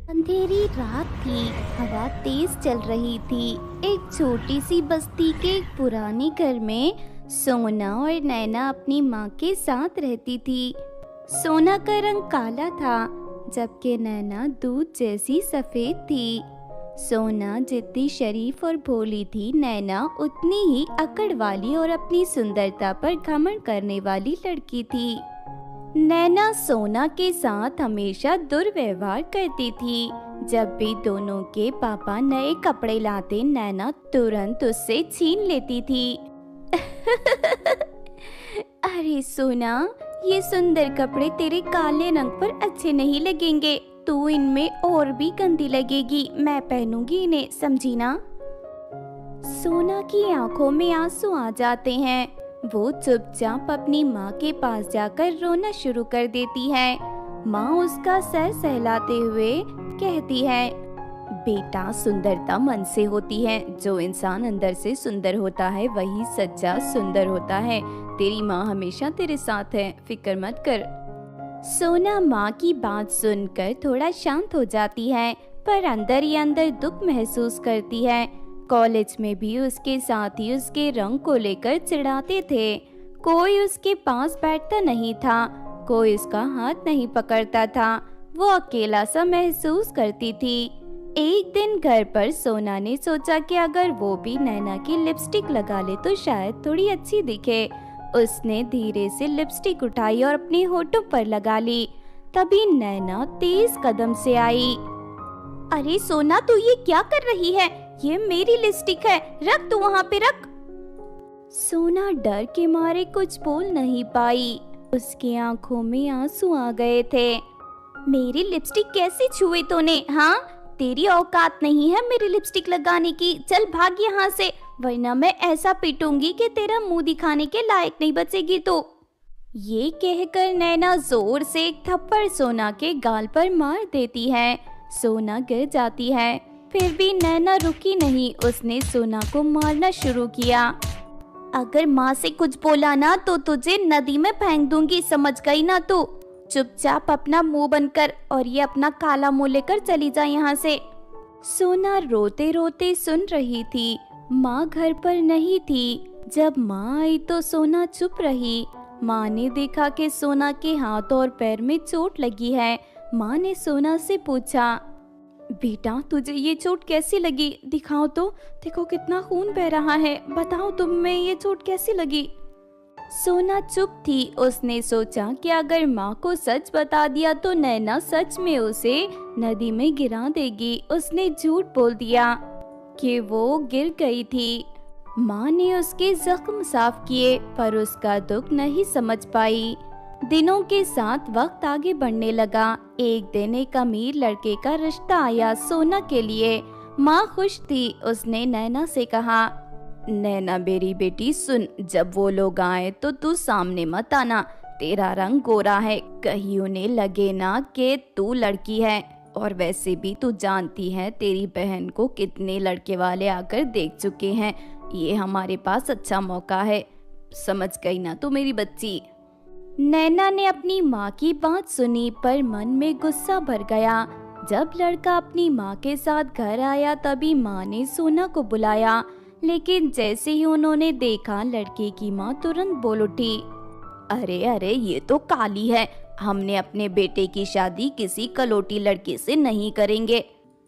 अंधेरी रात थी। हवा तेज चल रही थी। एक छोटी सी बस्ती के एक पुराने घर में सोना और नैना अपनी माँ के साथ रहती थी। सोना का रंग काला था, जबकि नैना दूध जैसी सफेद थी। सोना जितनी शरीफ और भोली थी, नैना उतनी ही अकड़ वाली और अपनी सुंदरता पर घमंड करने वाली लड़की थी। नैना सोना के साथ हमेशा दुर्व्यवहार करती थी। जब भी दोनों के पापा नए कपड़े लाते, नैना तुरंत उससे छीन लेती थी। अरे सोना, ये सुंदर कपड़े तेरे काले रंग पर अच्छे नहीं लगेंगे। तू इनमें और भी गंदी लगेगी। मैं पहनूंगी इन्हें, समझी ना? सोना की आंखों में आंसू आ जाते हैं। वो चुपचाप अपनी माँ के पास जाकर रोना शुरू कर देती है। माँ उसका सर सहलाते हुए कहती है, बेटा, सुंदरता मन से होती है। जो इंसान अंदर से सुंदर होता है वही सच्चा सुंदर होता है। तेरी माँ हमेशा तेरे साथ है, फिक्र मत कर। सोना माँ की बात सुनकर थोड़ा शांत हो जाती है, पर अंदर ही अंदर दुख महसूस करती है। कॉलेज में भी उसके साथी उसके रंग को लेकर चिढ़ाते थे। कोई उसके पास बैठता नहीं था, कोई उसका हाथ नहीं पकड़ता था। वो अकेला सा महसूस करती थी। एक दिन घर पर सोना ने सोचा कि अगर वो भी नैना की लिपस्टिक लगा ले तो शायद थोड़ी अच्छी दिखे। उसने धीरे से लिपस्टिक उठाई और अपने होठों पर लगा ली। तभी नैना तेज कदम से आई। अरे सोना, तू ये क्या कर रही है? ये मेरी लिपस्टिक है, रख, तू वहाँ पे रख। सोना डर के मारे कुछ बोल नहीं पाई। उसकी आंखों में आंसू आ गए थे। मेरी लिपस्टिक कैसे छुए तूने? हाँ, तेरी औकात नहीं है मेरी लिपस्टिक लगाने की। चल भाग यहाँ से, वरना मैं ऐसा पीटूंगी कि तेरा मुंह दिखाने के लायक नहीं बचेगी तो। ये कहकर नैना जोर से एक थप्पड़ सोना के गाल पर मार देती है। सोना गिर जाती है, फिर भी नैना रुकी नहीं। उसने सोना को मारना शुरू किया। अगर माँ से कुछ बोला ना तो तुझे नदी में फेंक दूंगी, समझ गई ना तू? चुपचाप अपना मुंह बंद कर और ये अपना काला मुंह लेकर चली जा यहाँ से। सोना रोते रोते सुन रही थी। माँ घर पर नहीं थी। जब माँ आई तो सोना चुप रही। माँ ने देखा कि सोना के हाथ और पैर में चोट लगी है। माँ ने सोना से पूछा, बेटा, तुझे ये चोट कैसी लगी? दिखाओ तो, देखो कितना खून बह रहा है। बताओ तुम्हें ये चोट कैसी लगी? सोना चुप थी। उसने सोचा कि अगर माँ को सच बता दिया तो नैना सच में उसे नदी में गिरा देगी। उसने झूठ बोल दिया कि वो गिर गई थी। माँ ने उसके जख्म साफ किए, पर उसका दुख नहीं समझ पाई। दिनों के साथ वक्त आगे बढ़ने लगा। एक दिन एक अमीर लड़के का रिश्ता आया सोना के लिए। माँ खुश थी। उसने नैना से कहा, नैना मेरी बेटी सुन, जब वो लोग आए तो तू सामने मत आना। तेरा रंग गोरा है, कहीं उन्हें लगे ना कि तू लड़की है। और वैसे भी तू जानती है तेरी बहन को कितने लड़के वाले आकर देख चुके हैं। ये हमारे पास अच्छा मौका है, समझ गई ना तू मेरी बच्ची? नैना ने अपनी माँ की बात सुनी, पर मन में गुस्सा भर गया। जब लड़का अपनी माँ के साथ घर आया तभी माँ ने सोना को बुलाया, लेकिन जैसे ही उन्होंने देखा, लड़के की माँ तुरंत बोल उठी, अरे अरे, ये तो काली है। हमने अपने बेटे की शादी किसी कलोटी लड़के से नहीं करेंगे।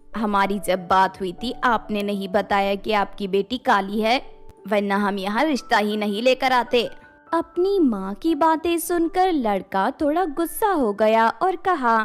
हमारी जब बात हुई थी आपने नहीं बताया कि आपकी बेटी काली है, वरना हम यहाँ रिश्ता ही नहीं लेकर आते। अपनी माँ की बातें सुनकर लड़का थोड़ा गुस्सा हो गया और कहा,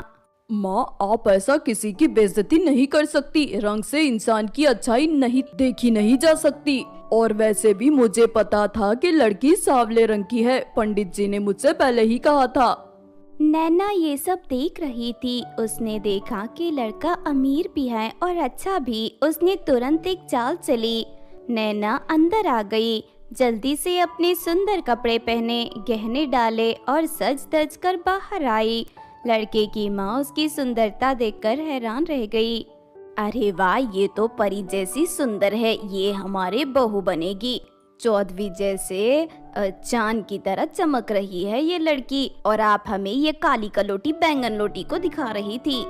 माँ, आप ऐसा किसी की बेइज्जती नहीं कर सकती। रंग से इंसान की अच्छाई नहीं देखी नहीं जा सकती। और वैसे भी मुझे पता था कि लड़की सांवले रंग की है। पंडित जी ने मुझसे पहले ही कहा था। नैना ये सब देख रही थी। उसने देखा कि लड़का अमीर भी है और अच्छा भी। उसने तुरंत एक चाल चली। नैना अंदर आ गई। जल्दी से अपने सुंदर कपड़े पहने, गहने डाले और सज धज कर बाहर आई। लड़के की माँ उसकी सुंदरता देखकर हैरान रह गई। अरे वाह, ये तो परी जैसी सुंदर है। ये हमारे बहू बनेगी। चौधरी जैसे चांद की तरह चमक रही है ये लड़की, और आप हमें ये काली कलोटी बैंगन लोटी को दिखा रही थी।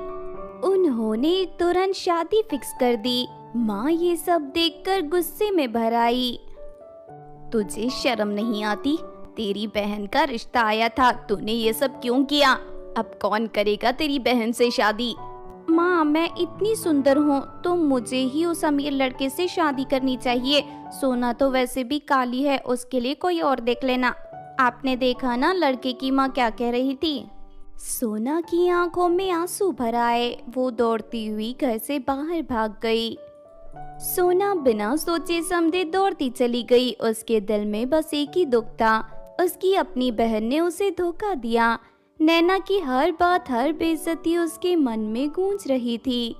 उन्होंने तुरंत शादी फिक्स कर दी। माँ ये सब देखकर गुस्से में भर आई। तुझे शर्म नहीं आती? तेरी बहन का रिश्ता आया था, तूने ये सब क्यों किया? अब कौन करेगा तेरी बहन से शादी? माँ मैं इतनी सुंदर हूँ तो मुझे ही उस अमीर लड़के से शादी करनी चाहिए। सोना तो वैसे भी काली है, उसके लिए कोई और देख लेना। आपने देखा ना लड़के की माँ क्या कह रही थी? सोना की आंखों में आंसू भर आए। वो दौड़ती हुई घर से बाहर भाग गई। सोना बिना सोचे समझे दौड़ती चली गई। उसके दिल में बस एक ही दुख था, उसकी अपनी बहन ने उसे धोखा दिया। नैना की हर बात, हर बेइज्जती उसके मन में गूंज रही थी।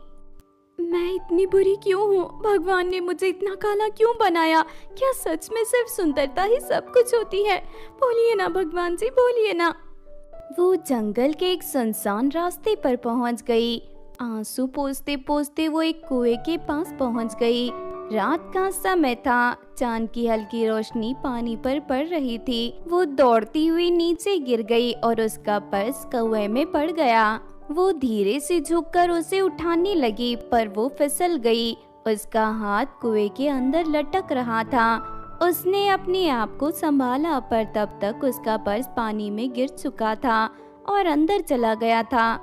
मैं इतनी बुरी क्यों हूँ? भगवान ने मुझे इतना काला क्यों बनाया? क्या सच में सिर्फ सुंदरता ही सब कुछ होती है? बोलिए ना भगवान जी, बोलिए ना। वो जंगल के एक सुनसान रास्ते पर पहुंच गई। आंसू पोंछते पोंछते वो एक कुएं के पास पहुंच गई। रात का समय था, चांद की हल्की रोशनी पानी पर पड़ रही थी। वो दौड़ती हुई नीचे गिर गई और उसका पर्स कुएं में पड़ गया। वो धीरे से झुककर उसे उठाने लगी पर वो फिसल गई। उसका हाथ कुएं के अंदर लटक रहा था। उसने अपने आप को संभाला पर तब तक उसका पर्स पानी में गिर चुका था और अंदर चला गया था।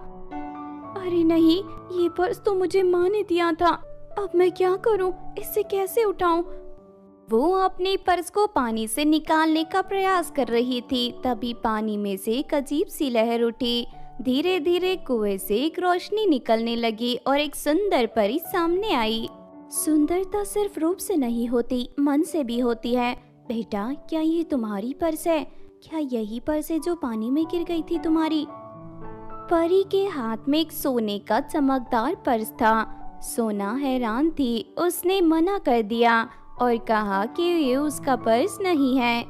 अरे नहीं, ये पर्स तो मुझे माँ ने दिया था। अब मैं क्या करूं? इसे कैसे उठाऊं? वो अपने पर्स को पानी से निकालने का प्रयास कर रही थी, तभी पानी में से एक अजीब सी लहर उठी। धीरे धीरे कुएं से एक रोशनी निकलने लगी और एक सुंदर परी सामने आई। सुंदरता सिर्फ रूप से नहीं होती, मन से भी होती है। बेटा, क्या ये तुम्हारी पर्स है? क्या यही पर्स है जो पानी में गिर गई थी तुम्हारी? परी के हाथ में एक सोने का चमकदार पर्स था। सोना हैरान थी। उसने मना कर दिया और कहा कि ये उसका पर्स नहीं है।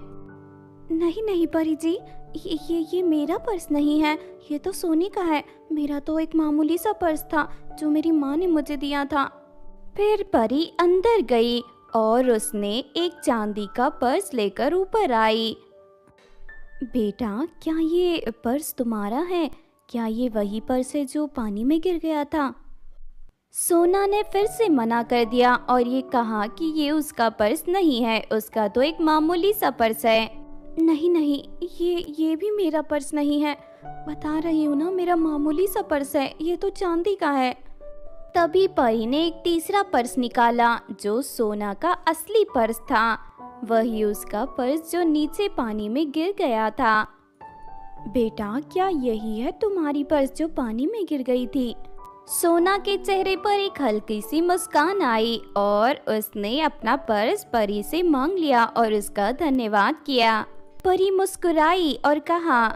नहीं नहीं परी जी, ये मेरा पर्स नहीं है, ये तो सोने का है। मेरा तो एक मामूली सा पर्स था जो मेरी माँ ने मुझे दिया था। फिर परी अंदर गई और उसने एक चांदी का पर्स लेकर ऊपर आई। बेटा, क्या ये पर्स तुम्हारा है? क्या ये वही पर्स है जो पानी में गिर गया था? सोना ने फिर से मना कर दिया और ये कहा कि ये उसका पर्स नहीं है, उसका तो एक मामूली सा पर्स है। नहीं नहीं, ये भी मेरा पर्स नहीं है। बता रही हूँ ना, मेरा मामूली सा पर्स है, ये तो चांदी का है। तभी परी ने एक तीसरा पर्स निकाला जो सोना का असली पर्स था। वही उसका पर्स जो नीचे पानी में गिर गया था। बेटा, क्या यही है तुम्हारी पर्स जो पानी में गिर गई थी? सोना के चेहरे पर एक हल्की सी मुस्कान आई और उसने अपना पर्स परी से मांग लिया और उसका धन्यवाद किया। परी मुस्कुराई और कहा,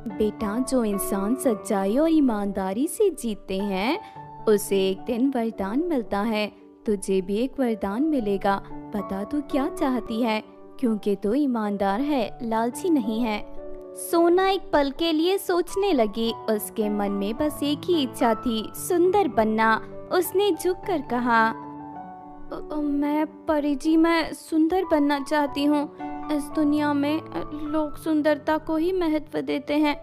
बेटा, जो इंसान सच्चाई और ईमानदारी से जीते हैं उसे एक दिन वरदान मिलता है। तुझे भी एक वरदान मिलेगा। बता तू क्या चाहती है, क्योंकि तू ईमानदार है, लालची नहीं है। सोना एक पल के लिए सोचने लगी। उसके मन में बस एक ही इच्छा थी, सुंदर बनना। उसने झुककर कहा, मैं परी जी, मैं सुंदर बनना चाहती हूँ। इस दुनिया में लोग सुंदरता को ही महत्व देते हैं।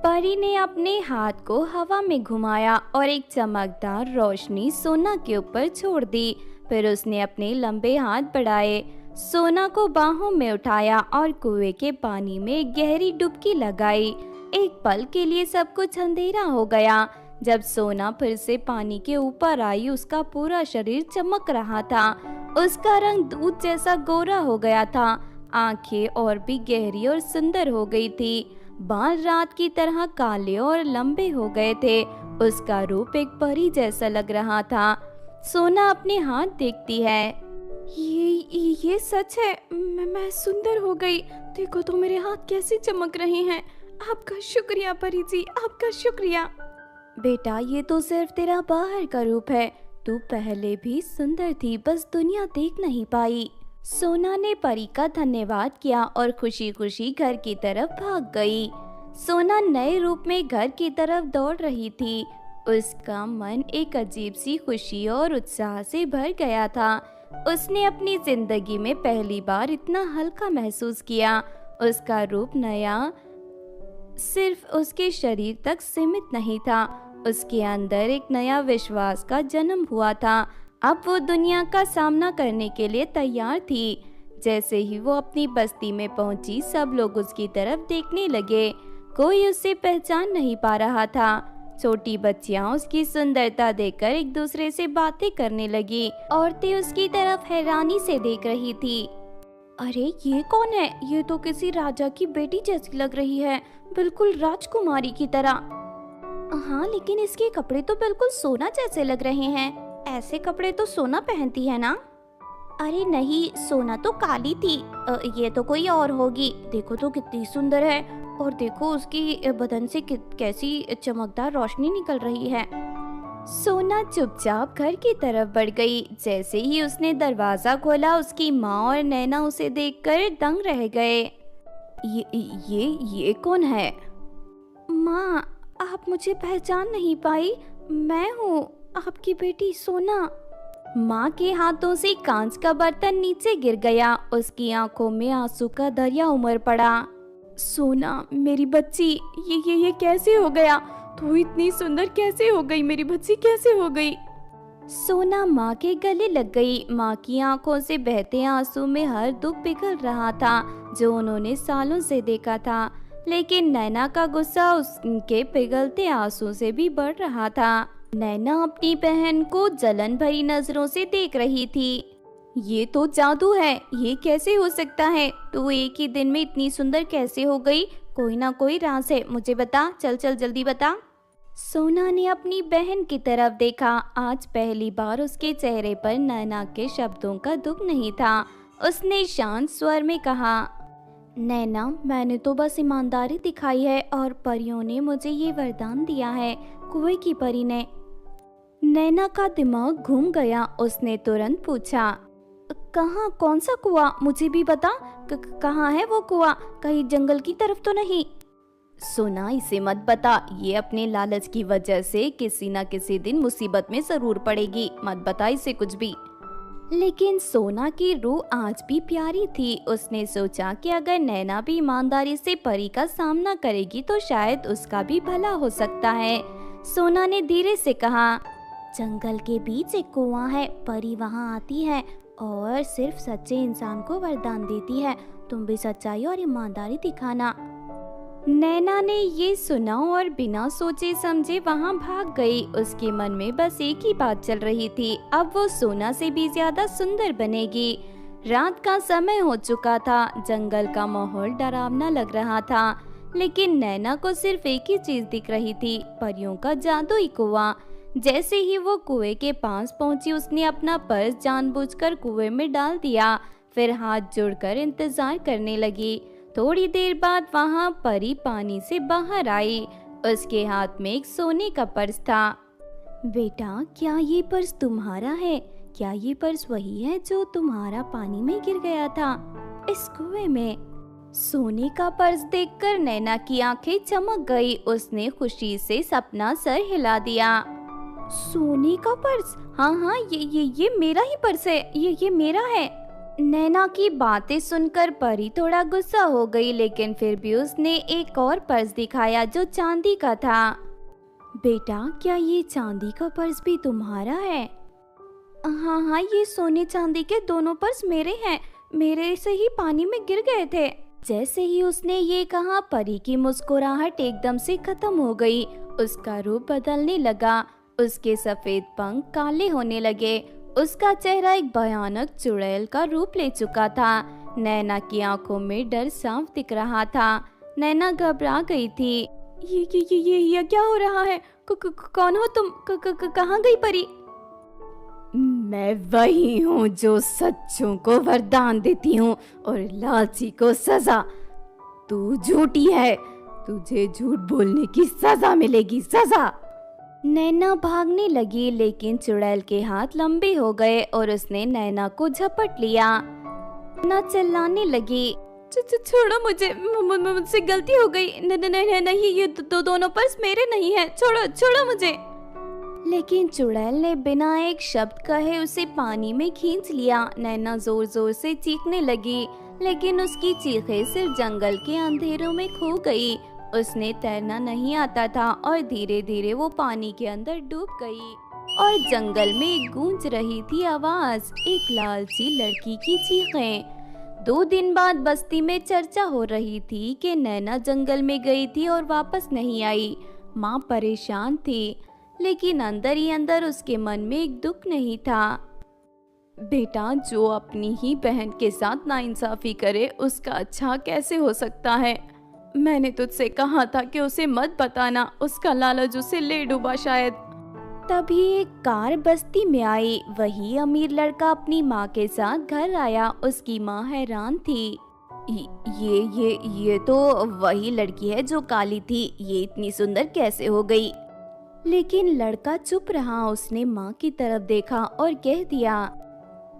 परी ने अपने हाथ को हवा में घुमाया और एक चमकदार रोशनी सोना के ऊपर छोड़ दी। फिर उसने अपने लंबे हाथ बढ़ाए, सोना को बाहों में उठाया और कुएं के पानी में गहरी डुबकी लगाई। एक पल के लिए सब कुछ अंधेरा हो गया। जब सोना फिर से पानी के ऊपर आई, उसका पूरा शरीर चमक रहा था। उसका रंग दूध जैसा गोरा हो गया था। आंखें और भी गहरी और सुंदर हो गई थी। बाल रात की तरह काले और लंबे हो गए थे। उसका रूप एक परी जैसा लग रहा था। सोना अपने हाथ देखती है। ये सच है, मैं सुंदर हो गई। देखो तो मेरे हाथ कैसे चमक रहे हैं। आपका शुक्रिया परी जी, आपका शुक्रिया। बेटा, ये तो सिर्फ तेरा बाहर का रूप है। तू पहले भी सुंदर थी, बस दुनिया देख नहीं पाई। सोना ने परी का धन्यवाद किया और खुशी खुशी घर की तरफ भाग गई। सोना नए रूप में घर की तरफ दौड़ रही थी। उसका मन एक अजीब सी खुशी और उत्साह से भर गया था। उसने अपनी जिंदगी में पहली बार इतना हल्का महसूस किया। उसका रूप नया सिर्फ उसके शरीर तक सीमित नहीं था, उसके अंदर एक नया विश्वास का जन्म हुआ था। अब वो दुनिया का सामना करने के लिए तैयार थी। जैसे ही वो अपनी बस्ती में पहुंची, सब लोग उसकी तरफ देखने लगे। कोई उसे पहचान नहीं पा रहा था। छोटी बच्चियां उसकी सुंदरता देखकर एक दूसरे से बातें करने लगी। औरतें उसकी तरफ हैरानी से देख रही थी। अरे ये कौन है? ये तो किसी राजा की बेटी जैसी लग रही है, बिल्कुल राजकुमारी की तरह। हाँ, लेकिन इसके कपड़े तो बिल्कुल सोना जैसे लग रहे हैं। ऐसे कपड़े तो सोना पहनती है ना? अरे नहीं, सोना तो काली थी। ये तो कोई और होगी। देखो तो कितनी सुंदर है, और देखो उसकी बदन से कैसी चमकदार रोशनी निकल रही है। सोना चुपचाप घर की तरफ बढ़ गई। जैसे ही उसने दरवाजा खोला, उसकी माँ और नैना उसे देखकर दंग रह गए। ये कौन है? माँ, आप मुझे पहचान नहीं पाई? मैं हूँ आपकी बेटी सोना। माँ के हाथों से कांच का बर्तन नीचे गिर गया। उसकी आंखों में आंसू का दरिया उमड़ पड़ा। सोना मेरी बच्ची, ये कैसे हो गया? तू इतनी सुंदर कैसे हो गई? मेरी बच्ची कैसे हो गई? सोना माँ के गले लग गई। माँ की आंखों से बहते आंसू में हर दुख पिघल रहा था जो उन्होंने सालों से देखा था। लेकिन नैना का गुस्सा उसके पिघलते आंसू से भी बढ़ रहा था। नैना अपनी बहन को जलन भरी नजरों से देख रही थी। ये तो जादू है, ये कैसे हो सकता है? तू एक ही दिन में इतनी सुंदर कैसे हो गई? कोई ना कोई राज है, मुझे बता, चल जल्दी बता। सोना ने अपनी बहन की तरफ देखा। आज पहली बार उसके चेहरे पर नैना के शब्दों का दुख नहीं था। उसने शांत स्वर में कहा, नैना, मैंने तो बस ईमानदारी दिखाई है और परियों ने मुझे ये वरदान दिया है, कुएं की परी ने। नैना का दिमाग घूम गया। उसने तुरंत पूछा, कहाँ? कौन सा कुआं? मुझे भी बता। कहाँ है वो कुआं? कहीं जंगल की तरफ तो नहीं? सोना, इसे मत बता। ये अपने लालच की वजह से किसी न किसी दिन मुसीबत में जरूर पड़ेगी। मत बता इसे कुछ भी। लेकिन सोना की रूह आज भी प्यारी थी। उसने सोचा कि अगर नैना भी ईमानदारी से परी का सामना करेगी तो शायद उसका भी भला हो सकता है। सोना ने धीरे से कहा, जंगल के बीच एक कुआं है। परी वहां आती है और सिर्फ सच्चे इंसान को वरदान देती है। तुम भी सच्चाई और ईमानदारी दिखाना। नैना ने ये सुना और बिना सोचे समझे वहां भाग गई। उसके मन में बस एक ही बात चल रही थी, अब वो सोना से भी ज्यादा सुंदर बनेगी। रात का समय हो चुका था। जंगल का माहौल डरावना लग रहा था। लेकिन नैना को सिर्फ एक ही चीज दिख रही थी, परियों का जादुई कुआं। जैसे ही वो कुएं के पास पहुंची, उसने अपना पर्स जानबूझकर कुएं में डाल दिया। फिर हाथ जोड़कर इंतजार करने लगी। थोड़ी देर बाद वहां परी पानी से बाहर आई। उसके हाथ में एक सोने का पर्स था। बेटा, क्या ये पर्स तुम्हारा है? क्या ये पर्स वही है जो तुम्हारा पानी में गिर गया था इस कुएं में? सोने का पर्स देखकर नैना की आंखें चमक गई। उसने खुशी से अपना सर हिला दिया। सोने का पर्स? हाँ, ये मेरा ही पर्स है। ये मेरा है। नैना की बातें सुनकर परी थोड़ा गुस्सा हो गई, लेकिन फिर भी उसने एक और पर्स दिखाया जो चांदी का था। बेटा, क्या ये चांदी का पर्स भी तुम्हारा है? हाँ, ये सोने चांदी के दोनों पर्स मेरे हैं। मेरे से ही पानी में गिर गए थे। जैसे ही उसने ये कहा, परी की मुस्कुराहट एकदम से खत्म हो गई। उसका रूप बदलने लगा। उसके सफेद पंख काले होने लगे। उसका चेहरा एक भयानक चुड़ैल का रूप ले चुका था। नैना की आंखों में डर साफ दिख रहा था। नैना घबरा गई थी। ये क्या हो रहा है? कौन हो तुम? कहाँ गई परी? मैं वही हूँ जो सच्चों को वरदान देती हूँ और लालची को सजा। तू झूठी है, तुझे झूठ बोलने की सजा मिलेगी, सजा। नैना भागने लगी, लेकिन चुड़ैल के हाथ लंबे हो गए और उसने नैना को झपट लिया। नैना चिल्लाने लगी, छोड़ो मुझे, मुझसे गलती हो गई। नहीं, ये दोनों पर्स मेरे नहीं है। छोड़ो मुझे। लेकिन चुड़ैल ने बिना एक शब्द कहे उसे पानी में खींच लिया। नैना जोर जोर से चीखने लगी, लेकिन उसकी चीखें सिर्फ जंगल के अंधेरों में खो गई। उसने तैरना नहीं आता था और धीरे धीरे वो पानी के अंदर डूब गई और जंगल में गूंज रही थी आवाज, एक लालची लड़की की चीखें। 2 दिन बाद बस्ती में चर्चा हो रही थी कि नैना जंगल में गई थी और वापस नहीं आई। माँ परेशान थी, लेकिन अंदर ही अंदर उसके मन में एक दुख नहीं था। बेटा, जो अपनी ही बहन के साथ नाइंसाफी करे उसका अच्छा कैसे हो सकता है? मैंने तुझसे कहा था कि उसे मत बताना, उसका लालच उसे ले डूबा शायद। तभी एक कार बस्ती में आई। वही अमीर लड़का अपनी माँ के साथ घर आया। उसकी माँ हैरान थी। ये तो वही लड़की है जो काली थी, ये इतनी सुंदर कैसे हो गई? लेकिन लड़का चुप रहा। उसने माँ की तरफ देखा और कह दिया,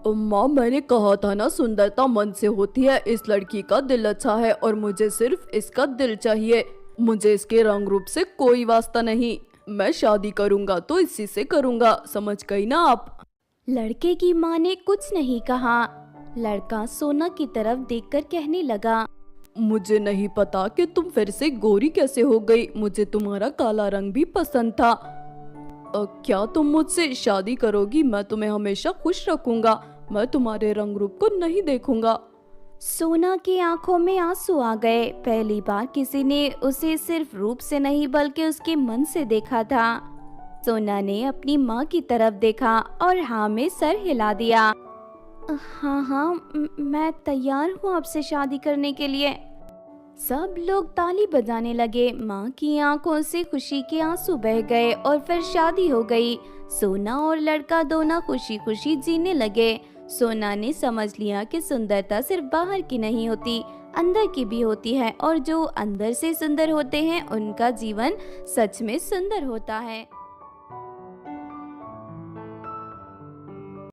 माँ, मैंने कहा था ना, सुंदरता मन से होती है। इस लड़की का दिल अच्छा है और मुझे सिर्फ इसका दिल चाहिए। मुझे इसके रंग रूप से कोई वास्ता नहीं। मैं शादी करूंगा तो इसी से करूंगा, समझ गई ना आप? लड़के की माँ ने कुछ नहीं कहा। लड़का सोना की तरफ देखकर कहने लगा, मुझे नहीं पता कि तुम फिर से गोरी कैसे हो गई। मुझे तुम्हारा काला रंग भी पसंद था। क्या तुम मुझसे शादी करोगी? मैं तुम्हें हमेशा खुश रखूंगा। मैं तुम्हारे रंग रूप को नहीं देखूंगा। सोना की आंखों में आंसू आ गए। पहली बार किसी ने उसे सिर्फ रूप से नहीं बल्कि उसके मन से देखा था। सोना ने अपनी माँ की तरफ देखा और हाँ में सर हिला दिया। हाँ, मैं तैयार हूँ आपसे शादी करने के लिए। सब लोग ताली बजाने लगे। माँ की आंखों से खुशी के आंसू बह गए और फिर शादी हो गई। सोना और लड़का दोनों खुशी खुशी जीने लगे। सोना ने समझ लिया कि सुंदरता सिर्फ बाहर की नहीं होती, अंदर की भी होती है, और जो अंदर से सुंदर होते हैं उनका जीवन सच में सुंदर होता है।